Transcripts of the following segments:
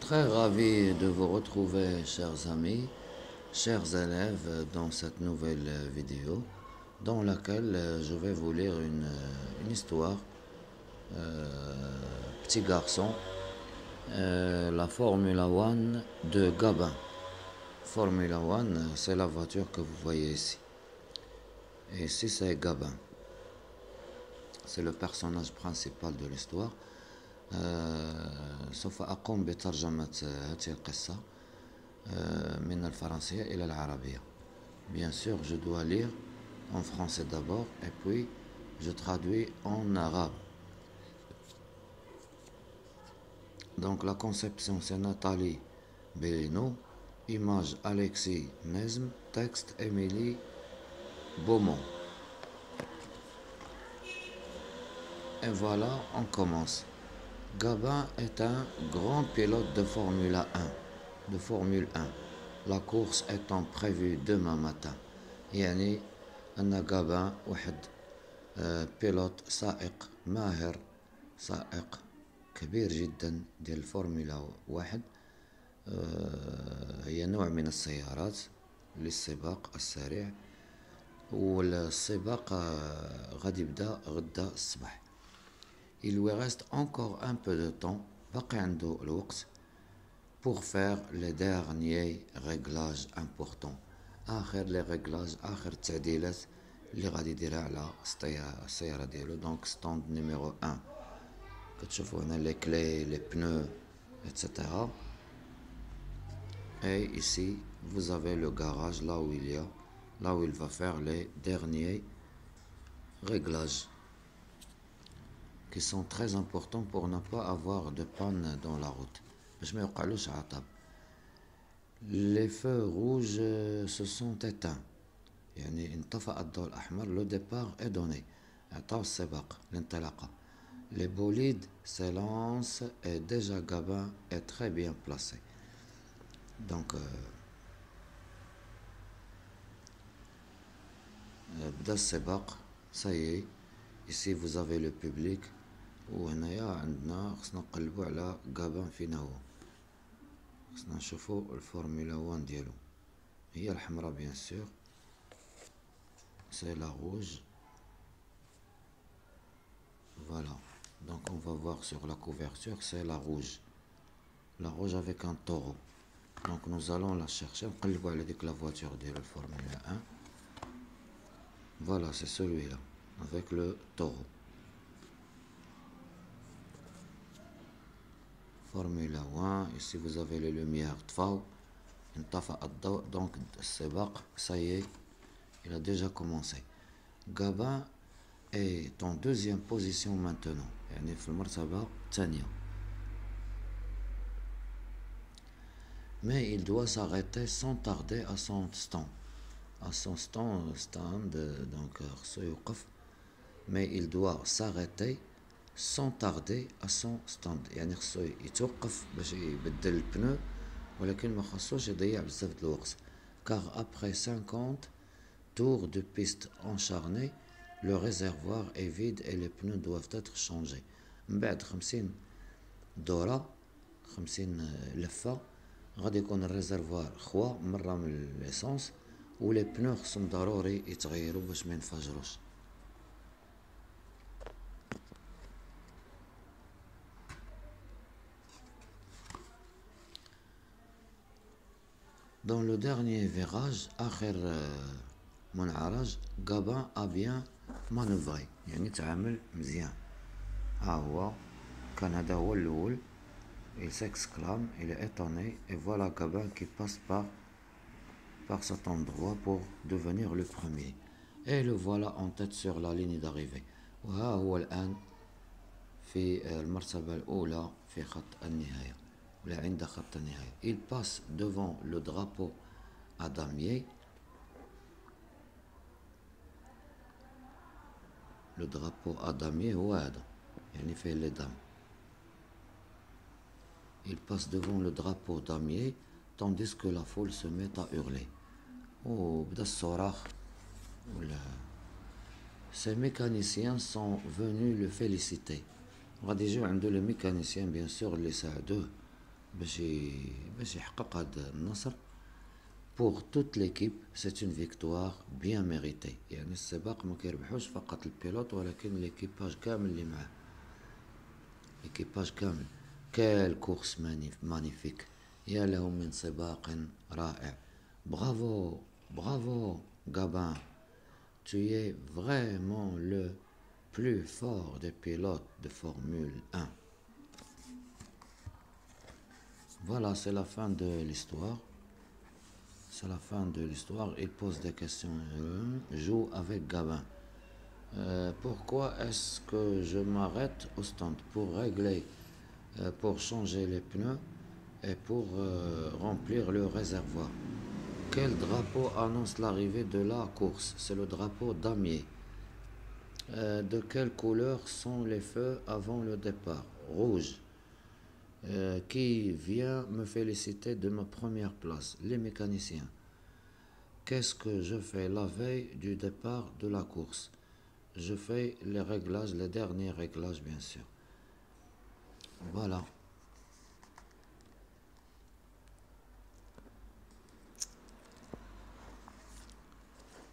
Très ravi de vous retrouver, chers amis, chers élèves, dans cette nouvelle vidéo dans laquelle je vais vous lire une histoire. Petit garçon, la Formula One de Gabin. Formula One, c'est la voiture que vous voyez ici. Et ici, c'est Gabin. C'est le personnage principal de l'histoire. سوف أقوم بترجمة هذه القصة من الفرنسية إلى العربية. Bien sûr, je dois lire en français d'abord et puis je traduis en arabe. Donc la conception, c'est Nathalie Bellino, image Alexis Nesme, texte Émilie Beaumont. Et voilà, on commence. Gabin est un grand pilote de Formule 1. La course étant prévue demain matin. يعني أن جابان واحد بيلوت سائق ماهر، سائق كبير جدا ديال الفورمولا واحد. هي نوع من السيارات للسباق السريع، والسباق غادي يبدا غدا الصباح. Il lui reste encore un peu de temps، باقي عنده الوقت pour faire les derniers réglages importants. آخر لي ريغلاج، آخر التعديلات اللي غادي يديرها على السيارة ديالو. دونك ستاند نيميرو 1 كتشوفوا هنا لي كلي لي بنو etc. Et ici vous avez le garage là où il va faire les derniers réglages qui sont très importants pour ne pas avoir de panne dans la route باش ما يوقعلوش عطب. Les feux rouges se sont éteints، يعني انطفأ الضوء الأحمر. Le départ est donné، عطاو السباق الانطلاقة. Les bolides s'élancent et déjà Gabin est très bien placé. Donc بدا السباق. ça y est، ici vous avez le public، وهنايا عندنا خصنا نقلبوا على Gabin فين هو. خصنا نشوفوا الفورمولا 1 ديالو. هي الحمراء bien sûr، c'est la rouge. Voilà, donc on va voir sur la couverture, c'est la rouge avec un taureau. Donc nous allons la chercher. نقلبوا على ديك la voiture ديال الفورمولا 1. Voilà, c'est celui-là avec le taureau. Formula 1. Ici vous avez les lumières طفاو، انطفأ الضوء. donc السباق ça y est، il a déjà commencé. Gabin est en deuxième position maintenant، يعني في المرتبة الثانية. Mais il doit s'arrêter sans tarder à son stand. Donc خصو يوقف. mais il doit s'arrêter sans tarder à son stand، يعني خصو يتوقف باش يبدل البنو، ولكن ما خصوش يضيع بزاف د الوقت. car après 50 tours de piste encharnés le réservoir est vide et les pneus doivent être changés. من بعد 50 دورة، 50 لفة، غادي يكون الريزرفوار خوا مرة من ليسونس، ولي بنو خصهم ضروري يتغيروا باش ما ينفجروش. Dans le dernier virage، آخر منعرج، Gabin a bien manœuvré، يعني تعامل مزيان. ها هو كان هذا هو الأول. il s'exclame، il est étonné. et voilà Gabin qui passe par cet endroit pour devenir le premier. et le voilà en tête sur la ligne d'arrivée. وها هو الآن في المرتبة الأولى في خط النهاية، ولا عند خط النهاية. il passe devant le drapeau à damier. le drapeau à damier هو هذا، يعني فيه les dames. il passe devant le drapeau damier tandis que la foule se met à hurler. وبدا الصراخ. ces mécaniciens sont venus le féliciter. غادي يجيو عنده les mécaniciens bien sûr اللي ساعدوه باش يحقق هذا النصر. pour toute l'équipe c'est une victoire bien méritée. يعني السباق ما كيربحوش فقط البيلوت ولكن ليكيباج كامل اللي معاه، ليكيباج كامل. quelle course magnifique، يا له من سباق رائع. bravo bravo Gabin، tu es vraiment le plus fort des pilotes de Formule 1. Voilà, c'est la fin de l'histoire. C'est la fin de l'histoire. Il pose des questions. Joue avec Gabin. Pourquoi est-ce que je m'arrête au stand? Pour régler, pour changer les pneus et pour remplir le réservoir. Quel drapeau annonce l'arrivée de la course? C'est le drapeau damier. De quelle couleur sont les feux avant le départ? Rouge. Qui vient me féliciter de ma première place? Les mécaniciens. Qu'est-ce que je fais la veille du départ de la course? Je fais les réglages, les derniers réglages bien sûr. Voilà.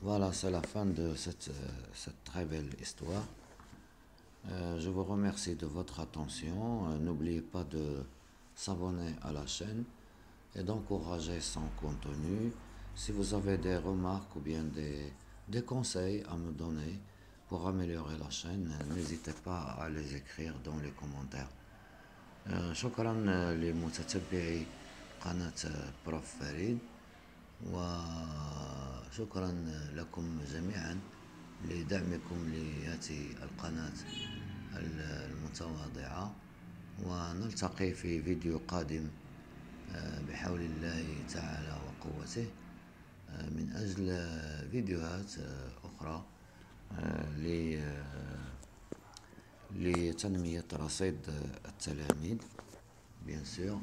Voilà, c'est la fin de cette très belle histoire. Je vous remercie de votre attention. N'oubliez pas de s'abonner à la chaîne et d'encourager son contenu. Si vous avez des remarques ou bien des conseils à me donner pour améliorer la chaîne, n'hésitez pas à les écrire dans les commentaires. شكرا لمتتبعي قناة بروف فريد، وشكرا لكم جميعا لدعمكم لهذه القناة المتواضعة، ونلتقي في فيديو قادم بحول الله تعالى وقوته من أجل فيديوهات أخرى لتنمية رصيد التلاميذ bien sûr.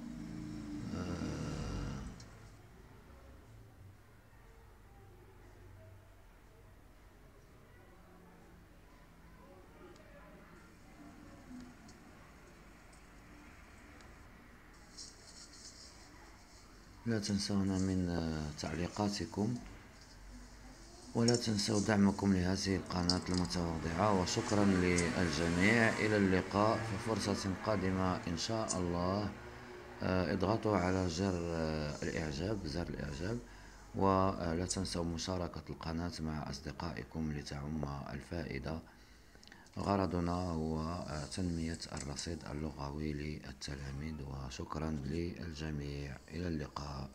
لا تنسونا من تعليقاتكم، ولا تنسوا دعمكم لهذه القناة المتواضعة، وشكرا للجميع. إلى اللقاء في فرصة قادمة إن شاء الله. اضغطوا على زر الإعجاب، ولا تنسوا مشاركة القناة مع أصدقائكم لتعم الفائدة. غرضنا هو تنمية الرصيد اللغوي للتلاميذ، وشكرا للجميع. إلى اللقاء.